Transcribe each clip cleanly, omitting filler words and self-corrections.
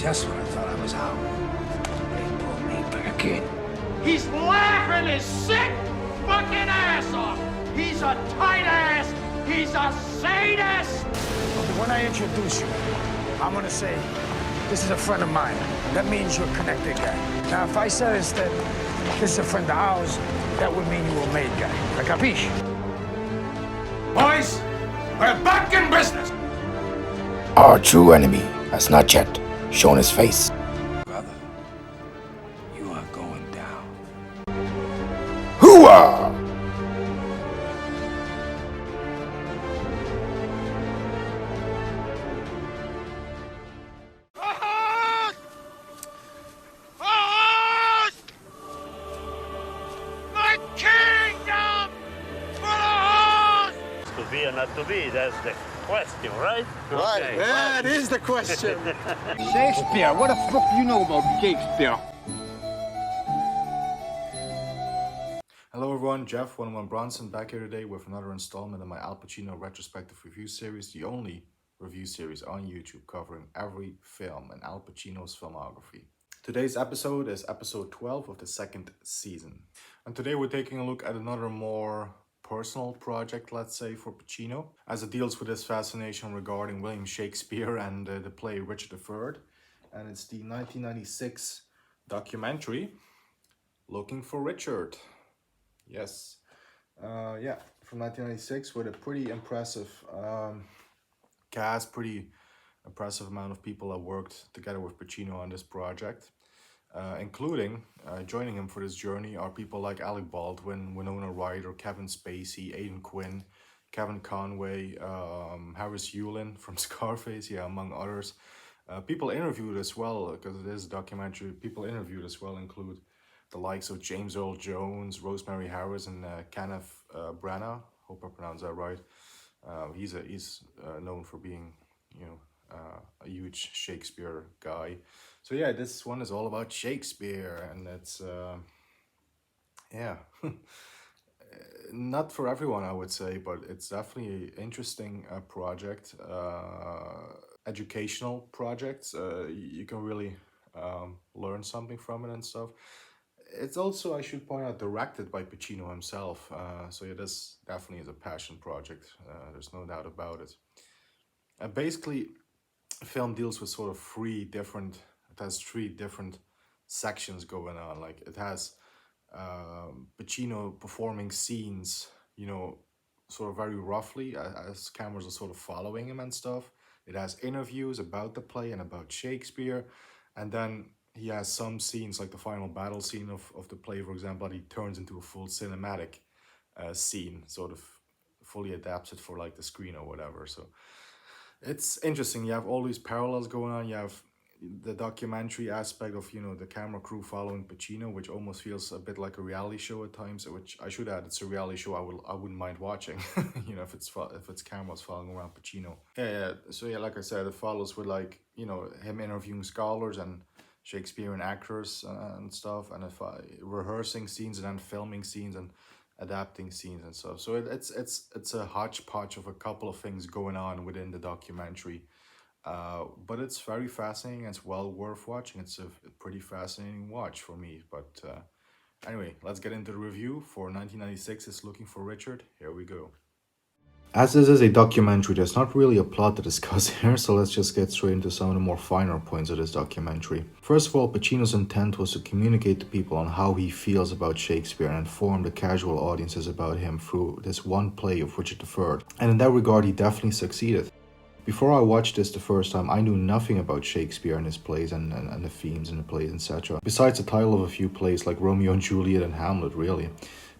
Just when I thought I was out, they pulled me back in. He's laughing his sick fucking ass off. He's a tight ass. He's a sadist. Okay, when I introduce you, I'm gonna say, this is a friend of mine. That means you're a connected guy. Now, if I said instead, this is a friend of ours, that would mean you were a made guy. Capiche? Boys, we're back in business. Our true enemy has not yet shown his face. Brother, you are going down. Hooah! My kingdom for the horse! To be or not to be, that's the question, right? Right, Okay. that is the question. Shakespeare, what the fuck do you know about Shakespeare? Hello everyone, Jeff 101 Bronson back here today with another installment of my Al Pacino retrospective review series, the only review series on YouTube covering every film in Al Pacino's filmography. Today's episode is episode 12 of the second season. And today we're taking a look at another more personal project, let's say, for Pacino, as it deals with his fascination regarding William Shakespeare and the play Richard III. And it's the 1996 documentary, Looking for Richard. Yes. From 1996 with a pretty impressive cast, pretty impressive amount of people that worked together with Pacino on this project. Including joining him for this journey are people like Alec Baldwin, Winona Ryder, Kevin Spacey, Aidan Quinn, Kevin Conway, Harris Yulin from Scarface, among others. People interviewed as well, because it is a documentary, people interviewed as well include the likes of James Earl Jones, Rosemary Harris, and Kenneth Branagh. Hope I pronounced that right. He's known for being, a huge Shakespeare guy. So yeah, this one is all about Shakespeare, and it's not for everyone, I would say, but it's definitely an interesting project, educational project. You can really learn something from it and stuff. It's also, I should point out, directed by Pacino himself. So yeah, this definitely is a passion project. There's no doubt about it. Basically, the film deals with sort of three different sections going on. Like, it has Pacino performing scenes, sort of very roughly as cameras are sort of following him and stuff. It has interviews about the play and about Shakespeare. And then he has some scenes, like the final battle scene of the play, for example, that he turns into a full cinematic scene, sort of fully adapts it for like the screen or whatever. So it's interesting. You have all these parallels going on. You have the documentary aspect of, the camera crew following Pacino, which almost feels a bit like a reality show at times, which I should add, it's a reality show I wouldn't mind watching, if it's cameras following around Pacino. So like I said, it follows with like, him interviewing scholars and Shakespearean actors and stuff, and rehearsing scenes and then filming scenes and adapting scenes and stuff. So it's a hodgepodge of a couple of things going on within the documentary. But it's very fascinating. It's well worth watching. It's a pretty fascinating watch for me. But anyway, let's get into the review for 1996's Looking for Richard. Here we go. As this is a documentary, there's not really a plot to discuss here, so let's just get straight into some of the more finer points of this documentary. First of all, Pacino's intent was to communicate to people on how he feels about Shakespeare and inform the casual audiences about him through this one play of Richard III. And in that regard, he definitely succeeded. Before I watched this the first time, I knew nothing about Shakespeare and his plays and the themes in the plays, etc. Besides the title of a few plays like Romeo and Juliet and Hamlet, really.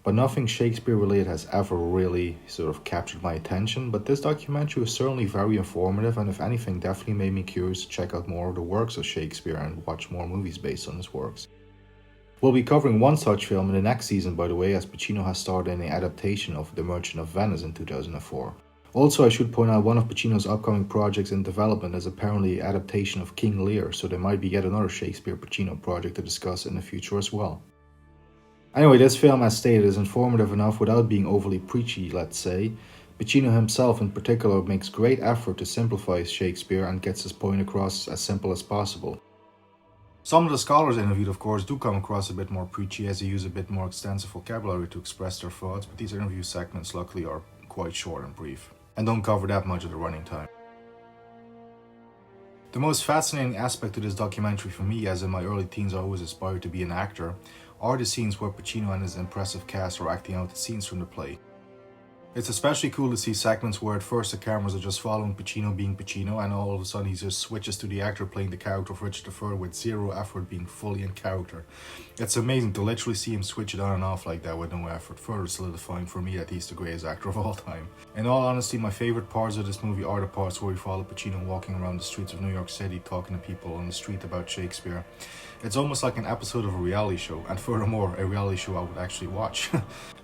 But nothing Shakespeare related has ever really sort of captured my attention. But this documentary was certainly very informative, and if anything, definitely made me curious to check out more of the works of Shakespeare and watch more movies based on his works. We'll be covering one such film in the next season, by the way, as Pacino has starred in an adaptation of The Merchant of Venice in 2004. Also, I should point out one of Pacino's upcoming projects in development is apparently an adaptation of King Lear, so there might be yet another Shakespeare-Pacino project to discuss in the future as well. Anyway, this film, as stated, is informative enough without being overly preachy, let's say. Pacino himself in particular makes great effort to simplify Shakespeare and gets his point across as simple as possible. Some of the scholars interviewed, of course, do come across a bit more preachy as they use a bit more extensive vocabulary to express their thoughts, but these interview segments luckily are quite short and brief, and don't cover that much of the running time. The most fascinating aspect to this documentary for me, as in my early teens I always aspired to be an actor, are the scenes where Pacino and his impressive cast are acting out the scenes from the play. It's especially cool to see segments where at first the cameras are just following Pacino being Pacino, and all of a sudden he just switches to the actor playing the character of Richard III with zero effort, being fully in character. It's amazing to literally see him switch it on and off like that with no effort, further solidifying for me that he's the greatest actor of all time. In all honesty, my favorite parts of this movie are the parts where we follow Pacino walking around the streets of New York City talking to people on the street about Shakespeare. It's almost like an episode of a reality show, and furthermore, a reality show I would actually watch.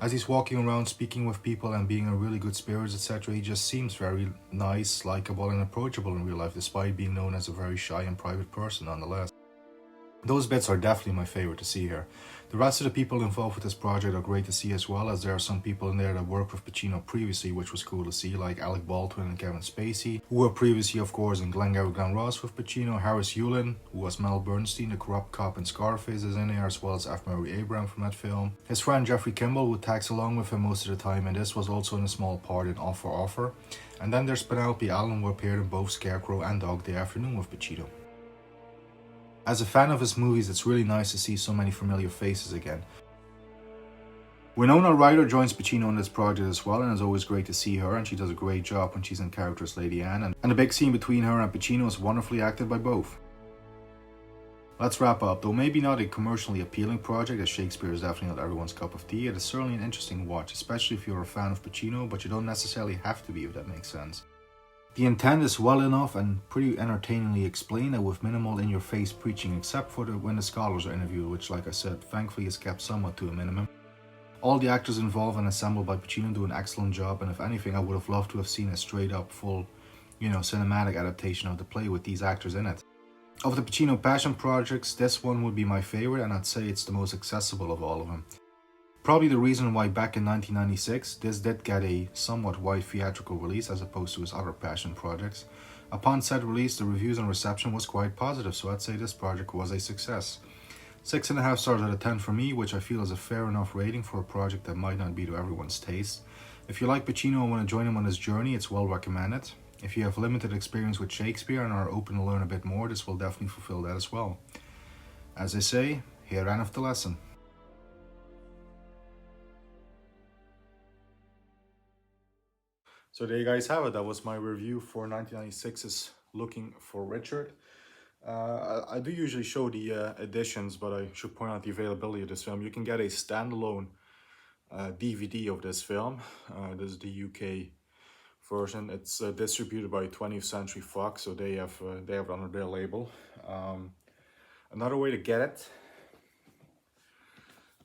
As he's walking around speaking with people and being in really good spirits, etc., he just seems very nice, likable, and approachable in real life, despite being known as a very shy and private person nonetheless. Those bits are definitely my favorite to see here. The rest of the people involved with this project are great to see as well, as there are some people in there that worked with Pacino previously, which was cool to see, like Alec Baldwin and Kevin Spacey, who were previously, of course, in Glengarry Glen Ross with Pacino. Harris Yulin, who was Mel Bernstein, the corrupt cop in Scarface, is in there, as well as F. Murray Abraham from that film. His friend Jeffrey Kimball, who tags along with him most of the time, and this was also in a small part in Offer Offer. And then there's Penelope Allen, who appeared in both Scarecrow and Dog Day Afternoon with Pacino. As a fan of his movies, it's really nice to see so many familiar faces again. Winona Ryder joins Pacino on this project as well, and it's always great to see her, and she does a great job when she's in character as Lady Anne, and the big scene between her and Pacino is wonderfully acted by both. Let's wrap up. Though maybe not a commercially appealing project, as Shakespeare is definitely not everyone's cup of tea, it is certainly an interesting watch, especially if you're a fan of Pacino, but you don't necessarily have to be, if that makes sense. The intent is well enough and pretty entertainingly explained, and with minimal in-your-face preaching, except for when the scholars are interviewed, which, like I said, thankfully is kept somewhat to a minimum. All the actors involved and assembled by Pacino do an excellent job, and if anything, I would have loved to have seen a straight-up, full, cinematic adaptation of the play with these actors in it. Of the Pacino passion projects, this one would be my favorite, and I'd say it's the most accessible of all of them. Probably the reason why back in 1996, this did get a somewhat wide theatrical release as opposed to his other passion projects. Upon said release, the reviews and reception was quite positive, so I'd say this project was a success. 6.5 stars out of 10 for me, which I feel is a fair enough rating for a project that might not be to everyone's taste. If you like Pacino and want to join him on his journey, it's well recommended. If you have limited experience with Shakespeare and are open to learn a bit more, this will definitely fulfill that as well. As they say, here endeth the lesson. So there you guys have it. That was my review for 1996's Looking for Richard. I do usually show the editions, but I should point out the availability of this film. You can get a standalone DVD of this film. This is the UK version. It's distributed by 20th Century Fox, so they have it under their label. Another way to get it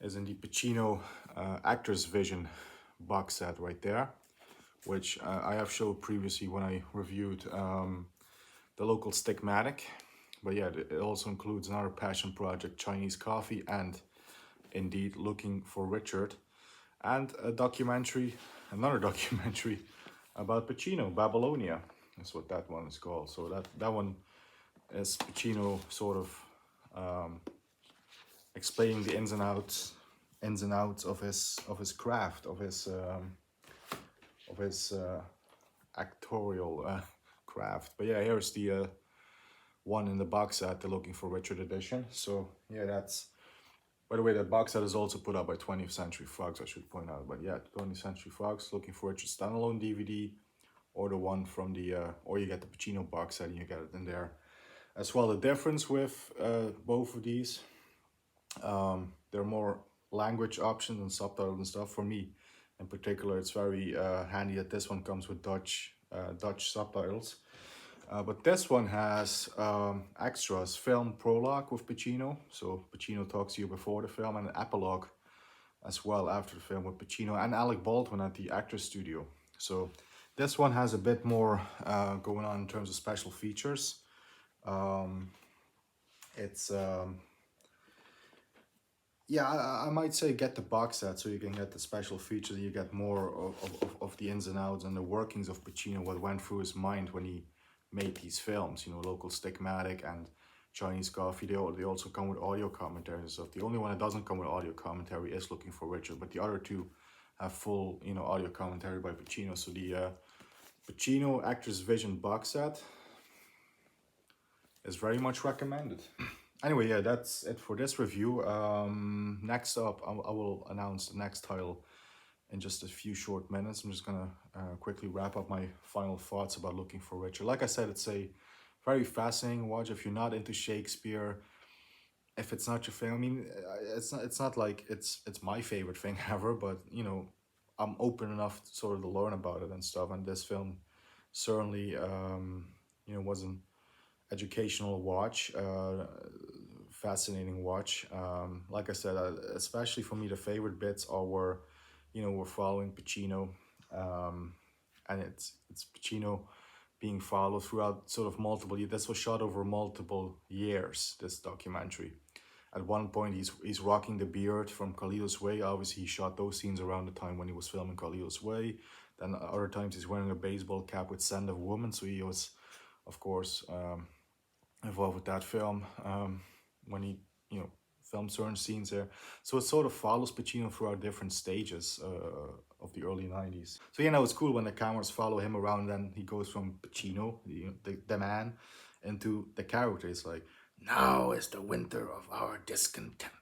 is in the Pacino Actor's Vision box set right there, which I have showed previously when I reviewed the local Stigmatic. But yeah, it also includes another passion project, Chinese Coffee, and indeed Looking for Richard, and another documentary about Pacino, Babylonia. That's what that one is called. So that one is Pacino sort of explaining the ins and outs of his craft, of his actorial craft. But yeah, here's the one in the box set, the Looking for Richard edition. So yeah, that's, by the way, that box set is also put out by 20th Century Fox, I should point out. But yeah, 20th Century Fox, Looking for Richard standalone DVD, or the one from the or you get the Pacino box set and you get it in there as well. The difference with both of these, there are more language options and subtitles and stuff. For me in particular, it's very handy that this one comes with Dutch subtitles. But this one has extras, film prologue with Pacino. So Pacino talks to you before the film, and an epilogue as well after the film with Pacino and Alec Baldwin at the Actors Studio. So this one has a bit more going on in terms of special features. Yeah, I might say get the box set so you can get the special features. You get more of the ins and outs and the workings of Pacino, what went through his mind when he made these films, local Stigmatic and Chinese Coffee. They also come with audio commentary and stuff. The only one that doesn't come with audio commentary is Looking for Richard, but the other two have full, you know, audio commentary by Pacino. So the Pacino Actor's Vision box set is very much recommended. Anyway, yeah, that's it for this review. Next up, I will announce the next title in just a few short minutes. I'm just gonna quickly wrap up my final thoughts about Looking for Richard. Like I said, it's a very fascinating watch. If you're not into Shakespeare, if it's not your thing, I mean, it's not like it's my favorite thing ever, but you know, I'm open enough sort of to learn about it and stuff. And this film certainly, you know, was an educational watch, fascinating watch. Like I said, especially for me, the favorite bits were, you know, we're following Pacino, and it's Pacino being followed throughout sort of multiple years. This was shot over multiple years, this documentary. At one point, he's rocking the beard from Carlito's Way. Obviously, he shot those scenes around the time when he was filming Carlito's Way. Then other times he's wearing a baseball cap with Scent of Woman. So he was, of course, involved with that film when he, you know, filmed certain scenes there. So it sort of follows Pacino throughout different stages of the early 90s. So, you know, it's cool when the cameras follow him around, and he goes from Pacino, the man, into the character. It's like, Now is the winter of our discontent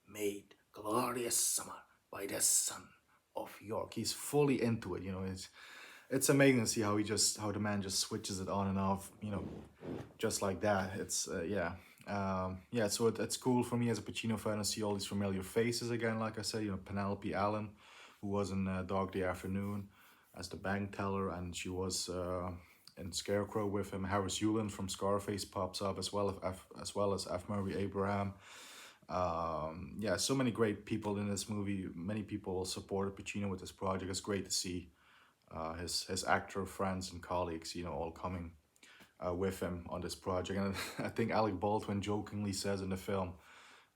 made glorious summer by the sun of York. he's fully into it, you know. It's amazing to see how the man just switches it on and off, you know, just like that. It's yeah, so it's cool for me as a Pacino fan to see all these familiar faces again. Like I said, you know, Penelope Allen, who was in Dog Day Afternoon as the bank teller, and she was in Scarecrow with him. Harris Yulin from Scarface pops up, as well as F. Murray Abraham. Yeah, so many great people in this movie. Many people supported Pacino with this project. It's great to see his actor friends and colleagues, you know, all coming with him on this project. And I think Alec Baldwin jokingly says in the film,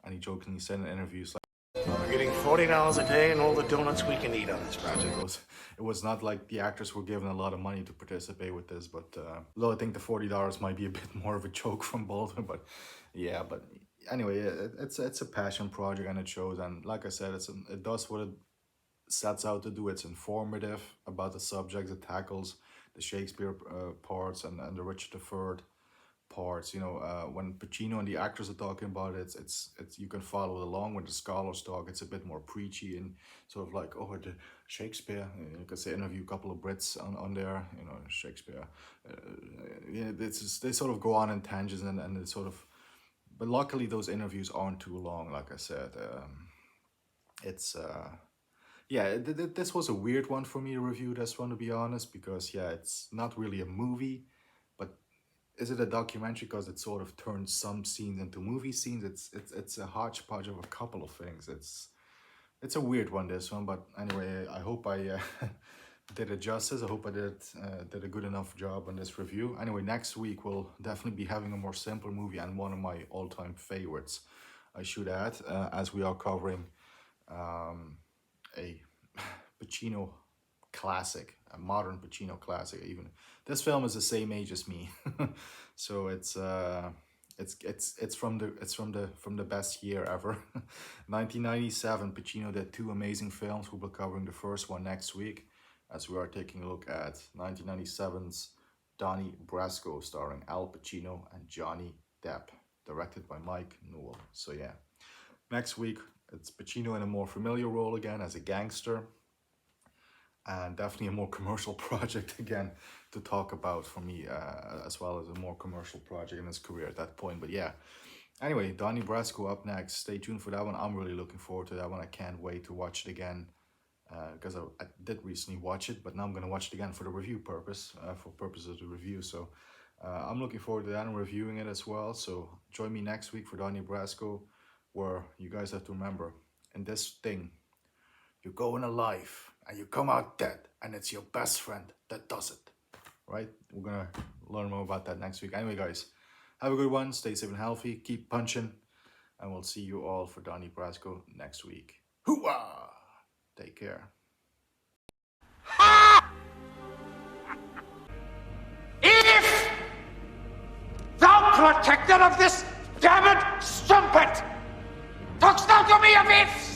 and he jokingly said in interviews, like, We're getting $40 a day and all the donuts we can eat on this project. it was not like the actors were given a lot of money to participate with this, but although I think the $40 might be a bit more of a joke from Baldwin, but yeah, but anyway, it's a passion project, and it shows. And like I said, it does what it sets out to do. It's informative about the subjects. It tackles the Shakespeare parts and the Richard III parts. You know, when Pacino and the actors are talking about it, it's you can follow along. When the scholars talk, it's a bit more preachy and sort of like, oh, the Shakespeare. You could say interview a couple of Brits on there. You know, Shakespeare. Yeah, they sort of go on in tangents and it's sort of. But luckily, those interviews aren't too long. Like I said, yeah, this was a weird one for me to review, this one, to be honest, because, yeah, it's not really a movie, but is it a documentary because it sort of turns some scenes into movie scenes? It's a hodgepodge of a couple of things. It's a weird one, this one, but anyway, I hope I did it justice. I hope I did a good enough job on this review. Anyway, next week we'll definitely be having a more simple movie and one of my all-time favorites, I should add, as we are covering a Pacino classic, a modern Pacino classic. Even this film is the same age as me, so it's from the best year ever. 1997. Pacino did two amazing films. We'll be covering the first one next week, as we are taking a look at 1997's Donnie Brasco, starring Al Pacino and Johnny Depp, directed by Mike Newell. So yeah, next week it's Pacino in a more familiar role again as a gangster, and definitely a more commercial project again to talk about for me, as well as a more commercial project in his career at that point. But yeah, anyway, Donnie Brasco up next. Stay tuned for that one. I'm really looking forward to that one. I can't wait to watch it again, because I did recently watch it, but now I'm going to watch it again for the review purpose, for purposes of the review. So I'm looking forward to that and reviewing it as well. So join me next week for Donnie Brasco, where you guys have to remember, in this thing, you go in a life and you come out dead, and it's your best friend that does it, right? We're going to learn more about that next week. Anyway, guys, have a good one. Stay safe and healthy. Keep punching. And we'll see you all for Donnie Brasco next week. Hooah! Take care. If thou protector of this Damn it, strumpet! Talks thou to me of it!